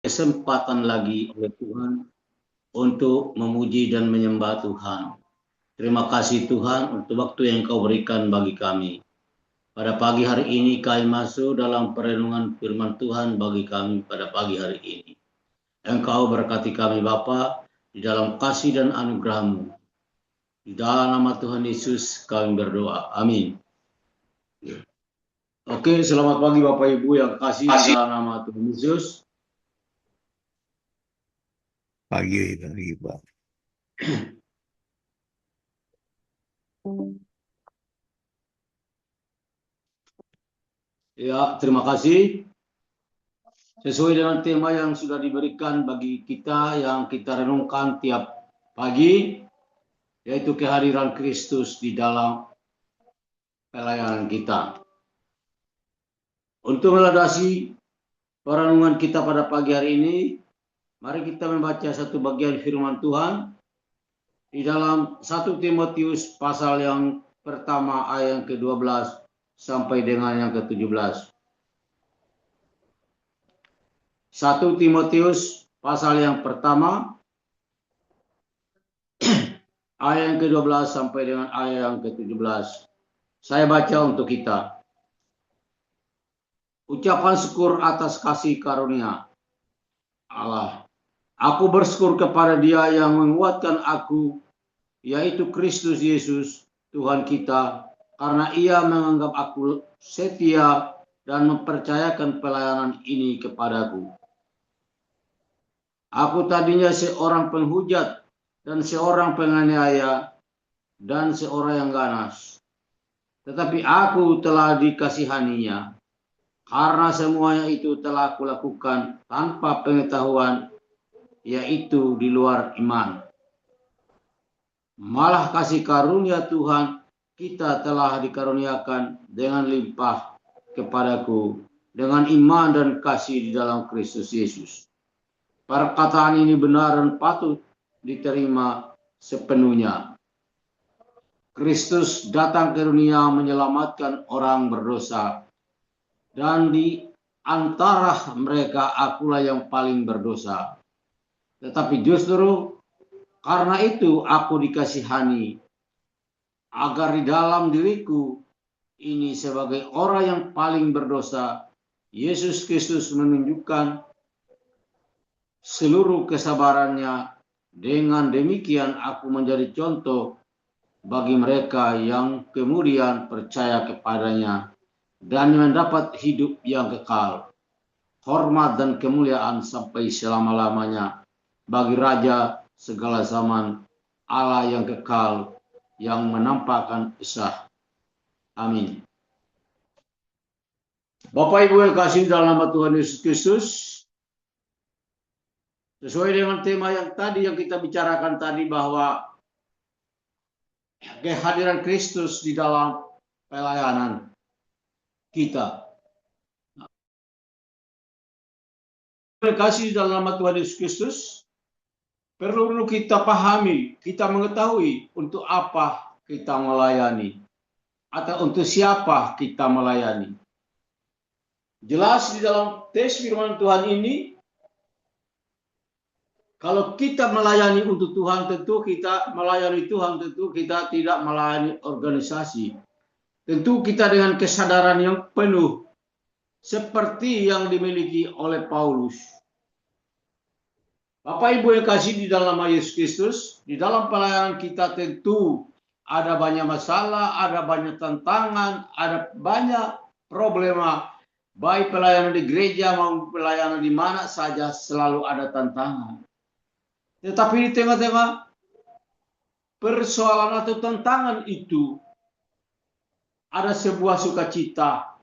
kesempatan lagi oleh Tuhan untuk memuji dan menyembah Tuhan. Terima kasih Tuhan untuk waktu yang Kau berikan bagi kami. Pada pagi hari ini kami masuk dalam perenungan firman Tuhan bagi kami pada pagi hari ini. Engkau berkati kami Bapa di dalam kasih dan anugerah-Mu. Di dalam nama Tuhan Yesus kami berdoa. Amin. Oke, selamat pagi Bapak Ibu yang kasih di dalam nama Tuhan Yesus. Pagi, Pak. Ya, terima kasih. Sesuai dengan tema yang sudah diberikan bagi kita yang kita renungkan tiap pagi, yaitu kehadiran Kristus di dalam pelayanan kita. Untuk melandasi perenungan kita pada pagi hari ini, mari kita membaca satu bagian firman Tuhan di dalam 1 Timotius pasal yang pertama ayat yang ke-12 sampai dengan yang ke-17. 1 Timotius pasal yang pertama ayat yang ke-12 sampai dengan ayat yang ke-17. Saya baca untuk kita. Ucapan syukur atas kasih karunia Allah. Aku bersyukur kepada Dia yang menguatkan aku, yaitu Kristus Yesus, Tuhan kita, karena Ia menganggap aku setia dan mempercayakan pelayanan ini kepadaku. Aku tadinya seorang penghujat dan seorang penganiaya dan seorang yang ganas. Tetapi aku telah dikasihaninya, karena semuanya itu telah kulakukan tanpa pengetahuan, yaitu di luar iman. Malah kasih karunia Tuhan kita telah dikaruniakan dengan limpah kepadaku dengan iman dan kasih di dalam Kristus Yesus. Perkataan ini benar dan patut diterima sepenuhnya. Kristus datang ke dunia menyelamatkan orang berdosa, dan di antara mereka akulah yang paling berdosa. Tetapi justru karena itu aku dikasihani, agar di dalam diriku ini sebagai orang yang paling berdosa, Yesus Kristus menunjukkan seluruh kesabarannya. Dengan demikian aku menjadi contoh bagi mereka yang kemudian percaya kepadanya dan mendapat hidup yang kekal, hormat dan kemuliaan sampai selama-lamanya bagi Raja segala zaman, Allah yang kekal, yang menampakkan esa. Amin. Bapak Ibu yang kasih dalam nama Tuhan Yesus Kristus, sesuai dengan tema yang tadi yang kita bicarakan tadi, bahwa kehadiran Kristus di dalam pelayanan kita. Kasih dalam nama Tuhan Yesus Kristus, perlu kita pahami, kita mengetahui untuk apa kita melayani atau untuk siapa kita melayani. Jelas di dalam teks firman Tuhan ini, kalau kita melayani untuk Tuhan, tentu kita melayani Tuhan, tentu kita tidak melayani organisasi. Tentu kita dengan kesadaran yang penuh, seperti yang dimiliki oleh Paulus. Bapak Ibu yang kasih di dalam nama Yesus Kristus, di dalam pelayanan kita tentu ada banyak masalah, ada banyak tantangan, ada banyak problema. Baik pelayanan di gereja maupun pelayanan di mana saja selalu ada tantangan. Tetapi di tengah-tengah persoalan atau tantangan itu ada sebuah sukacita,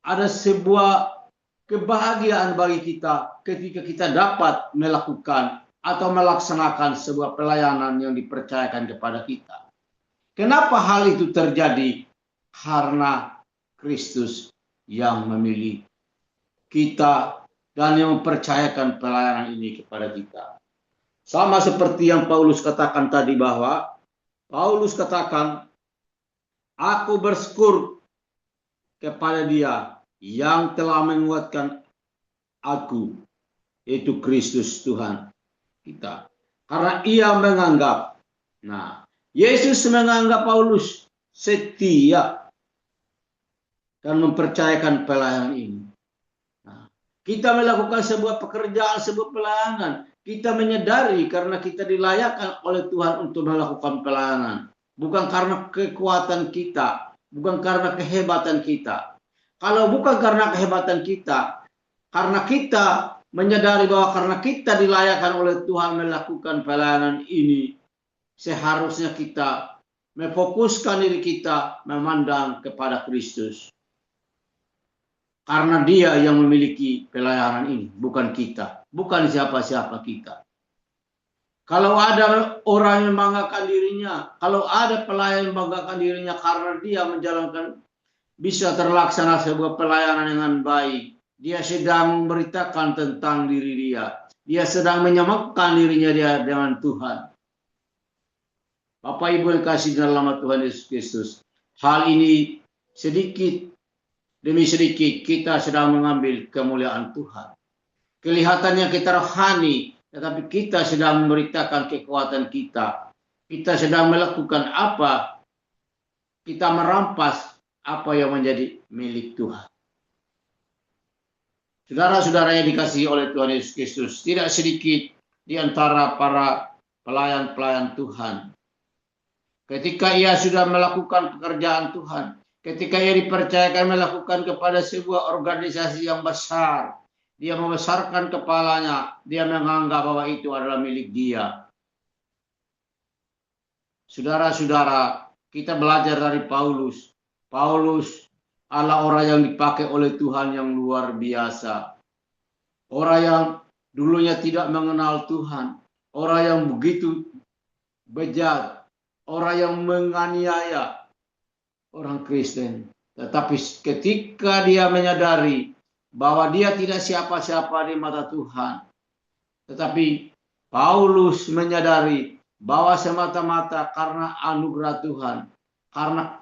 ada sebuah kebahagiaan bagi kita ketika kita dapat melakukan atau melaksanakan sebuah pelayanan yang dipercayakan kepada kita. Kenapa hal itu terjadi? Karena Kristus yang memilih kita dan yang mempercayakan pelayanan ini kepada kita. Sama seperti yang Paulus katakan tadi, bahwa Paulus katakan, aku bersyukur kepada Dia yang telah menguatkan aku, yaitu Kristus Tuhan kita. Karena ia menganggap, Yesus menganggap Paulus setia dan mempercayakan pelayanan ini. Kita melakukan sebuah pekerjaan, sebuah pelayanan. Kita menyadari karena kita dilayakkan oleh Tuhan untuk melakukan pelayanan. Bukan karena kekuatan kita, bukan karena kehebatan kita. Kalau bukan karena kehebatan kita, karena kita menyadari bahwa karena kita dilayakkan oleh Tuhan melakukan pelayanan ini, seharusnya kita memfokuskan diri kita memandang kepada Kristus. Karena dia yang memiliki pelayanan ini, bukan kita. Bukan siapa-siapa kita. Kalau ada orang yang membanggakan dirinya, kalau ada pelayan yang membanggakan dirinya karena dia menjalankan, bisa terlaksana sebuah pelayanan dengan baik, dia sedang memberitakan tentang diri dia. Dia sedang menyamakan dirinya dia dengan Tuhan. Bapak Ibu yang kasih dalam nama Tuhan Yesus Kristus, hal ini sedikit demi sedikit kita sedang mengambil kemuliaan Tuhan. Kelihatannya kita rohani, tetapi kita sedang memberitakan kekuatan kita. Kita sedang melakukan apa? Kita merampas apa yang menjadi milik Tuhan. Saudara-saudara yang dikasihi oleh Tuhan Yesus Kristus, tidak sedikit di antara para pelayan-pelayan Tuhan, ketika ia sudah melakukan pekerjaan Tuhan, ketika ia dipercayakan melakukan kepada sebuah organisasi yang besar, dia membesarkan kepalanya, dia menganggap bahwa itu adalah milik dia. Saudara-saudara, kita belajar dari Paulus. Paulus adalah orang yang dipakai oleh Tuhan yang luar biasa. Orang yang dulunya tidak mengenal Tuhan. Orang yang begitu bejat. Orang yang menganiaya orang Kristen. Tetapi ketika dia menyadari bahwa dia tidak siapa-siapa di mata Tuhan. Tetapi Paulus menyadari bahwa semata-mata karena anugerah Tuhan. Karena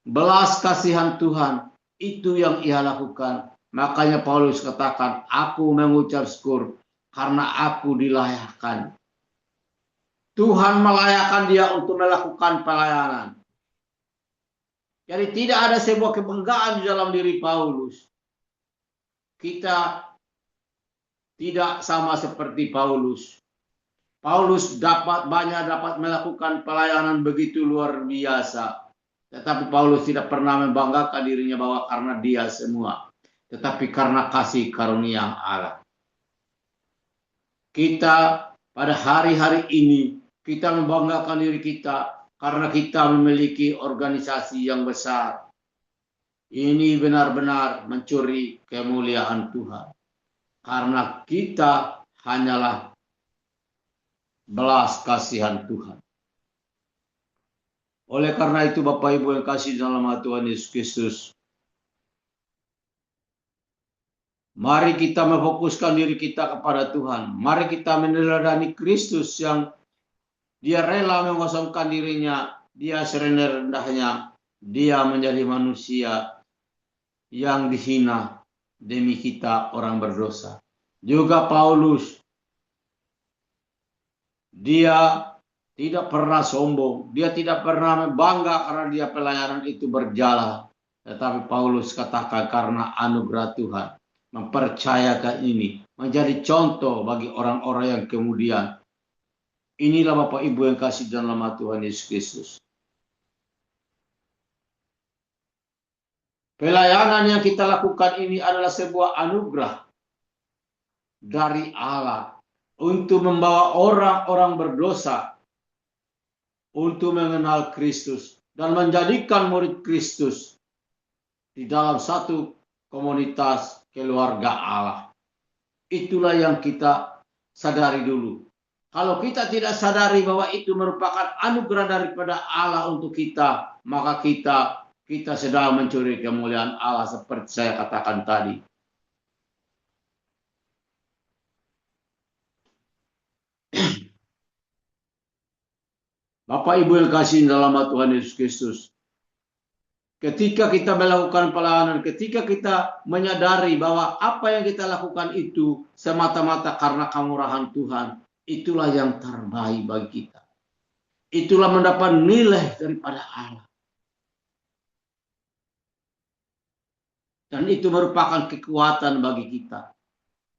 belas kasihan Tuhan, itu yang ia lakukan. Makanya Paulus katakan, aku mengucap syukur karena aku dilayakkan. Tuhan melayakkan dia untuk melakukan pelayanan. Jadi tidak ada sebuah kebanggaan di dalam diri Paulus. Kita tidak sama seperti Paulus. Paulus dapat melakukan pelayanan begitu luar biasa. Tetapi Paulus tidak pernah membanggakan dirinya bahwa karena dia semua. Tetapi karena kasih karunia Allah. Kita pada hari-hari ini, kita membanggakan diri kita karena kita memiliki organisasi yang besar. Ini benar-benar mencuri kemuliaan Tuhan. Karena kita hanyalah belas kasihan Tuhan. Oleh karena itu Bapak Ibu yang kasih dalam nama Tuhan Yesus Kristus, mari kita memfokuskan diri kita kepada Tuhan. Mari kita meneladani Kristus yang dia rela mengosongkan dirinya. Dia serendah-rendahnya. Dia menjadi manusia yang dihina demi kita orang berdosa. Juga Paulus, dia tidak pernah sombong. Dia tidak pernah bangga karena dia pelayanan itu berjalan. Tetapi Paulus katakan karena anugerah Tuhan. Mempercayakan ini. Menjadi contoh bagi orang-orang yang kemudian. Inilah Bapak Ibu yang kasih dalam nama Tuhan Yesus Kristus. Pelayanan yang kita lakukan ini adalah sebuah anugerah dari Allah. Untuk membawa orang-orang berdosa untuk mengenal Kristus dan menjadikan murid Kristus di dalam satu komunitas keluarga Allah. Itulah yang kita sadari dulu. Kalau kita tidak sadari bahwa itu merupakan anugerah daripada Allah untuk kita, maka kita sedang mencuri kemuliaan Allah seperti saya katakan tadi. Bapak Ibu yang kasih dalam nama Tuhan Yesus Kristus, Ketika kita melakukan pelayanan, ketika kita menyadari bahwa apa yang kita lakukan itu semata-mata karena kemurahan Tuhan, itulah yang terbaik bagi kita. Itulah mendapat nilai daripada Allah. Dan itu merupakan kekuatan bagi kita.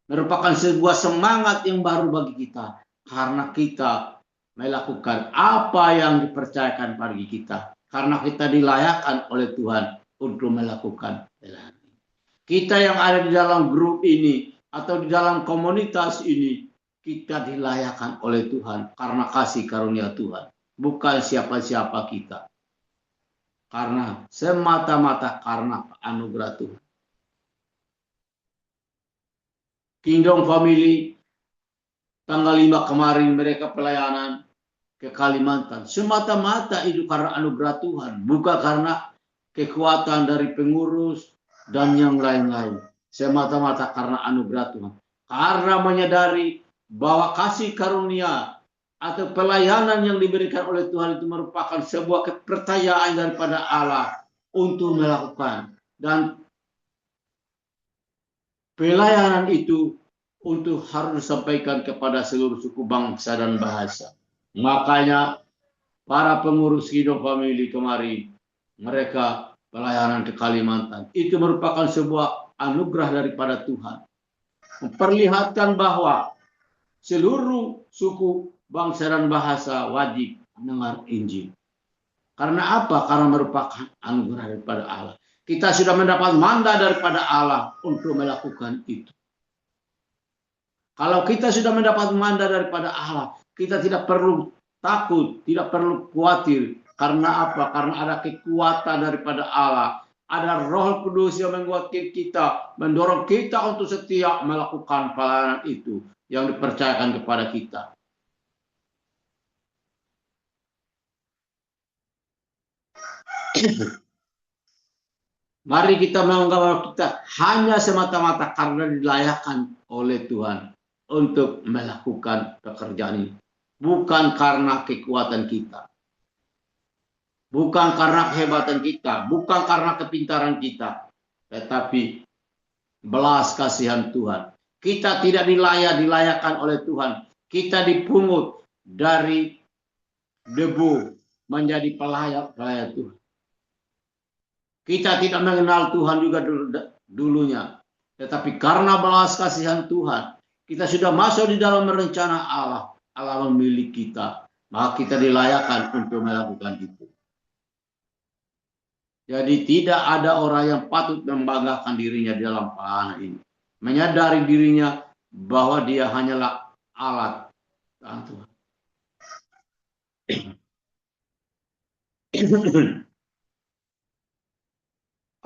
Merupakan sebuah semangat yang baru bagi kita. Karena kita melakukan apa yang dipercayakan bagi kita. Karena kita dilayakkan oleh Tuhan untuk melakukan pelayanan. Kita yang ada di dalam grup ini atau di dalam komunitas ini, kita dilayakkan oleh Tuhan karena kasih karunia Tuhan. Bukan siapa-siapa kita. Karena semata-mata karena anugerah Tuhan. Kingdom Family tanggal 5 kemarin mereka pelayanan ke Kalimantan. Semata-mata itu karena anugerah Tuhan. Bukan karena kekuatan dari pengurus dan yang lain-lain. Semata-mata karena anugerah Tuhan. Karena menyadari bahwa kasih karunia atau pelayanan yang diberikan oleh Tuhan itu merupakan sebuah kepercayaan daripada Allah untuk melakukan. Dan pelayanan itu untuk harus disampaikan kepada seluruh suku bangsa dan bahasa. Makanya para pengurus Kingdom Family kemarin, mereka pelayanan ke Kalimantan. Itu merupakan sebuah anugerah daripada Tuhan. Memperlihatkan bahwa seluruh suku bangsa dan bahasa wajib mendengar Injil. Karena apa? Karena merupakan anugerah daripada Allah. Kita sudah mendapat mandat daripada Allah untuk melakukan itu. Kalau kita sudah mendapat mandat daripada Allah, kita tidak perlu takut, tidak perlu khawatir. Karena apa? Karena ada kekuatan daripada Allah. Ada Roh Kudus yang menguatkan kita, mendorong kita untuk setia melakukan pelayanan itu yang dipercayakan kepada kita. Mari kita menganggap bahwa kita hanya semata-mata karena dilayakkan oleh Tuhan untuk melakukan pekerjaan ini. Bukan karena kekuatan kita. Bukan karena kehebatan kita. Bukan karena kepintaran kita. Tetapi belas kasihan Tuhan. Kita tidak dilayakkan oleh Tuhan. Kita dipungut dari debu menjadi pelayan Tuhan. Kita tidak mengenal Tuhan juga dulunya. Tetapi karena belas kasihan Tuhan, kita sudah masuk di dalam rencana Allah. Allah memilih kita. Maka kita dilayakkan untuk melakukan itu. Jadi tidak ada orang yang patut membanggakan dirinya di dalam pelayanan ini. Menyadari dirinya bahwa dia hanyalah alat Tuhan.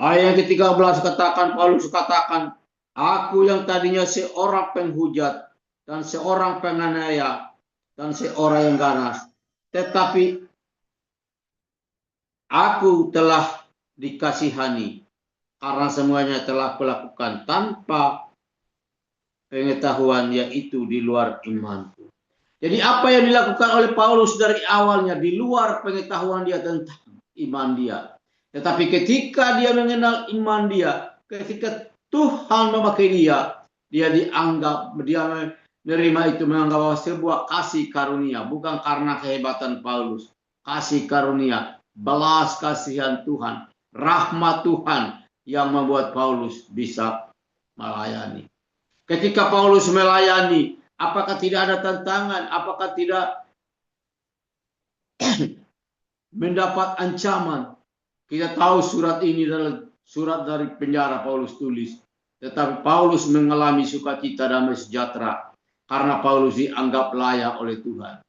Ayat yang ke-13 katakan, Paulus katakan, aku yang tadinya seorang penghujat dan seorang penganiaya dan seorang yang ganas, tetapi aku telah dikasihani karena semuanya telah kulakukan tanpa pengetahuan, yaitu di luar imanku. Jadi apa yang dilakukan oleh Paulus dari awalnya di luar pengetahuan dia tentang iman dia. Tetapi ketika dia mengenal iman dia, ketika Tuhan memakai dia, dia dianggap, dia menerima itu, menganggap bahwa sebuah kasih karunia, bukan karena kehebatan Paulus. Kasih karunia, belas kasihan Tuhan, rahmat Tuhan yang membuat Paulus bisa melayani. Ketika Paulus melayani, apakah tidak ada tantangan? Apakah tidak mendapat ancaman? Kita tahu surat ini adalah surat dari penjara Paulus tulis. Tetapi Paulus mengalami sukacita damai sejahtera karena Paulus dianggap layak oleh Tuhan.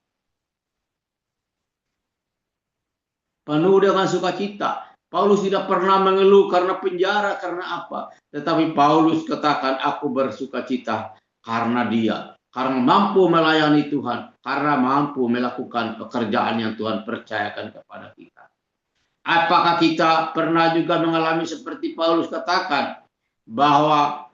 Penuh dengan sukacita. Paulus tidak pernah mengeluh karena penjara, karena apa. Tetapi Paulus katakan, aku bersukacita karena dia. Karena mampu melayani Tuhan. Karena mampu melakukan pekerjaan yang Tuhan percayakan kepada kita. Apakah kita pernah juga mengalami seperti Paulus katakan, bahwa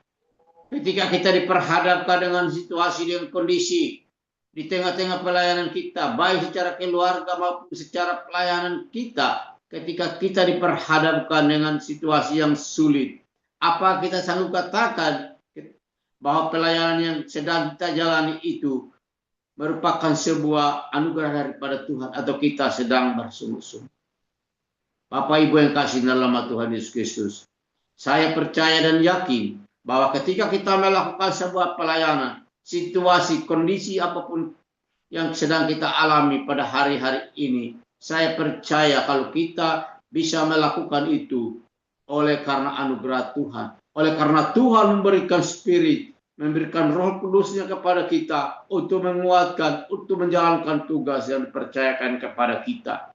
ketika kita diperhadapkan dengan situasi dan kondisi di tengah-tengah pelayanan kita, baik secara keluarga maupun secara pelayanan kita, ketika kita diperhadapkan dengan situasi yang sulit, apa kita sanggup katakan bahwa pelayanan yang sedang kita jalani itu merupakan sebuah anugerah daripada Tuhan atau kita sedang bersungguh-sungguh? Bapak Ibu yang kasih dalam nama Tuhan Yesus Kristus, saya percaya dan yakin bahwa ketika kita melakukan sebuah pelayanan, situasi, kondisi apapun yang sedang kita alami pada hari-hari ini, saya percaya kalau kita bisa melakukan itu oleh karena anugerah Tuhan, oleh karena Tuhan memberikan spirit, memberikan Roh Kudusnya kepada kita untuk menguatkan, untuk menjalankan tugas yang dipercayakan kepada kita.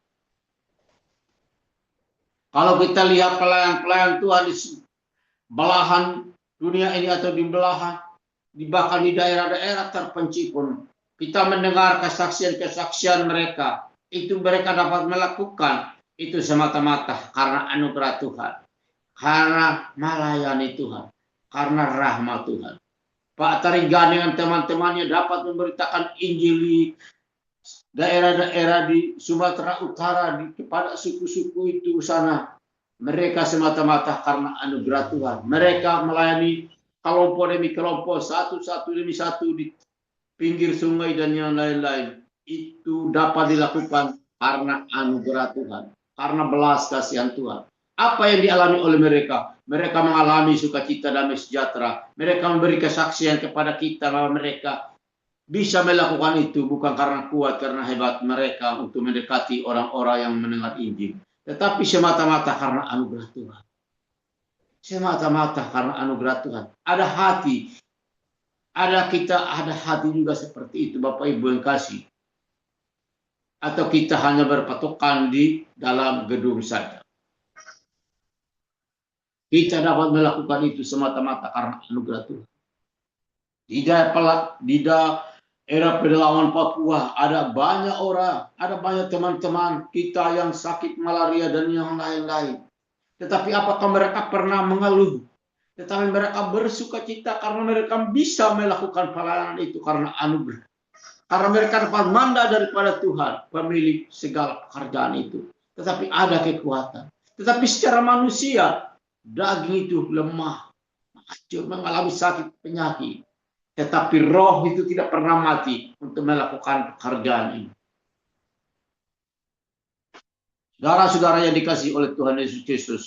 Kalau kita lihat pelayan-pelayan Tuhan di belahan dunia ini atau bahkan di daerah-daerah terpencil pun, kita mendengar kesaksian-kesaksian mereka, itu mereka dapat melakukan itu semata-mata karena anugerah Tuhan, karena melayani Tuhan, karena rahmat Tuhan. Pak Tarigan dengan teman-temannya dapat memberitakan Injil di daerah-daerah di Sumatera Utara, kepada suku-suku itu sana. Mereka semata-mata karena anugerah Tuhan. Mereka melayani kelompok demi kelompok, satu demi satu di pinggir sungai dan yang lain-lain. Itu dapat dilakukan karena anugerah Tuhan, karena belas kasihan Tuhan. Apa yang dialami oleh mereka? Mereka mengalami sukacita damai sejahtera. Mereka memberi kesaksian kepada kita bahwa mereka bisa melakukan itu bukan karena kuat, karena hebat mereka untuk mendekati orang-orang yang mendengar Injil, tetapi semata-mata karena anugerah Tuhan. Semata-mata karena anugerah Tuhan. Ada hati. Ada hati juga seperti itu, Bapak Ibu yang kasih. Atau kita hanya berpatokan di dalam gedung saja. Kita dapat melakukan itu semata-mata karena anugerah Tuhan. Di daerah pedalaman Papua ada banyak orang, ada banyak teman-teman kita yang sakit malaria dan yang lain-lain. Tetapi apakah mereka pernah mengeluh? Tetapi mereka bersukacita karena mereka bisa melakukan pelayanan itu karena anugerah. Karena mereka dapat mandat daripada Tuhan, pemilik segala pekerjaan itu. Tetapi ada kekuatan. Tetapi secara manusia, daging itu lemah, hancur, mengalami sakit penyakit. Tetapi roh itu tidak pernah mati untuk melakukan pekerjaan ini. Saudara-saudara yang dikasihi oleh Tuhan Yesus Kristus,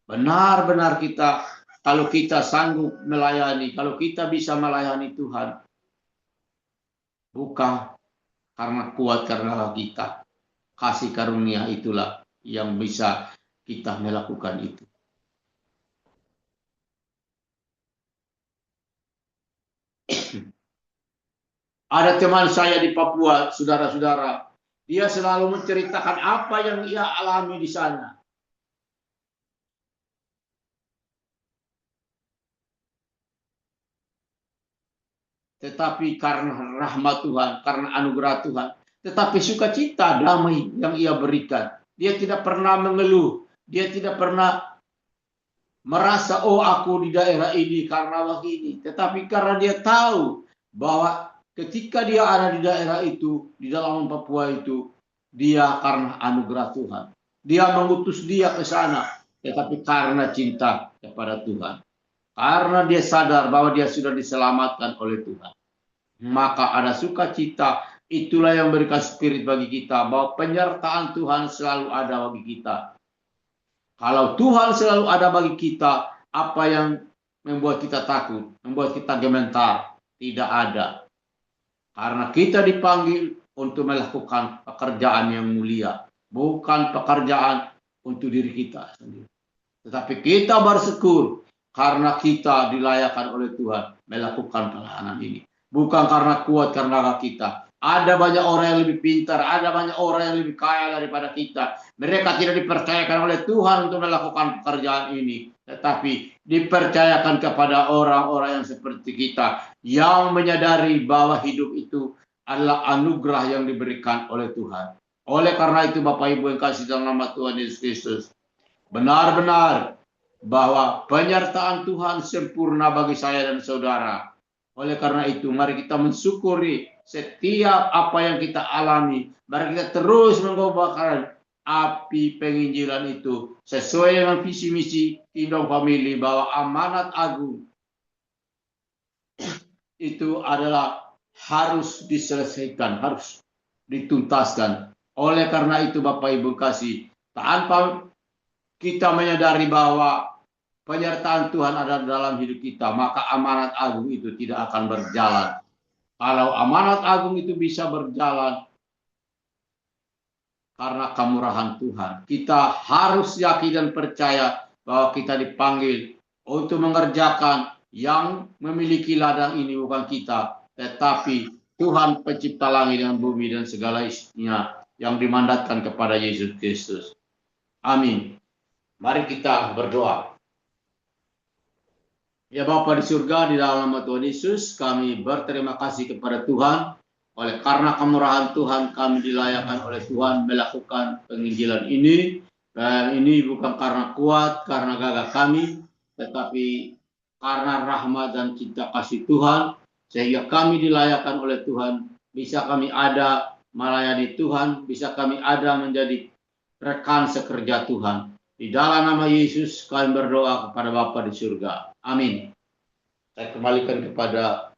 benar-benar kita, kalau kita sanggup melayani, kalau kita bisa melayani Tuhan, bukan karena kuat karena kita, kasih karunia itulah yang bisa kita melakukan itu. Ada teman saya di Papua, saudara-saudara. Dia selalu menceritakan apa yang ia alami di sana. Tetapi karena rahmat Tuhan, karena anugerah Tuhan. Tetapi sukacita, damai yang ia berikan. Dia tidak pernah mengeluh. Dia tidak pernah merasa, oh aku di daerah ini karena begini. Tetapi karena dia tahu bahwa ketika dia ada di daerah itu, di dalam Papua itu, dia karena anugerah Tuhan. Dia mengutus dia ke sana, tetapi karena cinta kepada Tuhan. Karena dia sadar bahwa dia sudah diselamatkan oleh Tuhan. Maka ada sukacita, itulah yang memberikan spirit bagi kita, bahwa penyertaan Tuhan selalu ada bagi kita. Kalau Tuhan selalu ada bagi kita, apa yang membuat kita takut, membuat kita gemetar? Tidak ada. Karena kita dipanggil untuk melakukan pekerjaan yang mulia. Bukan pekerjaan untuk diri kita sendiri. Tetapi kita bersyukur karena kita dilayakkan oleh Tuhan melakukan pelayanan ini. Bukan karena kuat karena kita. Ada banyak orang yang lebih pintar, ada banyak orang yang lebih kaya daripada kita. Mereka tidak dipercayakan oleh Tuhan untuk melakukan pekerjaan ini. Tetapi dipercayakan kepada orang-orang yang seperti kita, yang menyadari bahwa hidup itu adalah anugerah yang diberikan oleh Tuhan. Oleh karena itu Bapak Ibu yang kasih dalam nama Tuhan Yesus Kristus, benar-benar bahwa penyertaan Tuhan sempurna bagi saya dan saudara. Oleh karena itu mari kita mensyukuri setiap apa yang kita alami. Mari kita terus mengubahkan api penginjilan itu sesuai dengan visi misi Kingdom Family, bahwa amanat agung itu adalah harus diselesaikan, harus dituntaskan. Oleh karena itu Bapak Ibu kasih, tanpa kita menyadari bahwa penyertaan Tuhan ada dalam hidup kita, maka amanat agung itu tidak akan berjalan. Kalau amanat agung itu bisa berjalan karena kemurahan Tuhan, kita harus yakin dan percaya bahwa kita dipanggil untuk mengerjakan yang memiliki ladang ini bukan kita, tetapi Tuhan pencipta langit dan bumi dan segala isinya yang dimandatkan kepada Yesus Kristus. Amin. Mari kita berdoa. Ya Bapa di surga, di dalam nama Tuhan Yesus, kami berterima kasih kepada Tuhan. Oleh karena kemurahan Tuhan, kami dilayakkan oleh Tuhan melakukan penginjilan ini. Dan ini bukan karena kuat, karena gagah kami, tetapi karena rahmat dan cinta kasih Tuhan, sehingga kami dilayakkan oleh Tuhan. Bisa kami ada melayani Tuhan, bisa kami ada menjadi rekan sekerja Tuhan. Di dalam nama Yesus kami berdoa kepada Bapa di surga. Amin. Saya kembalikan kepada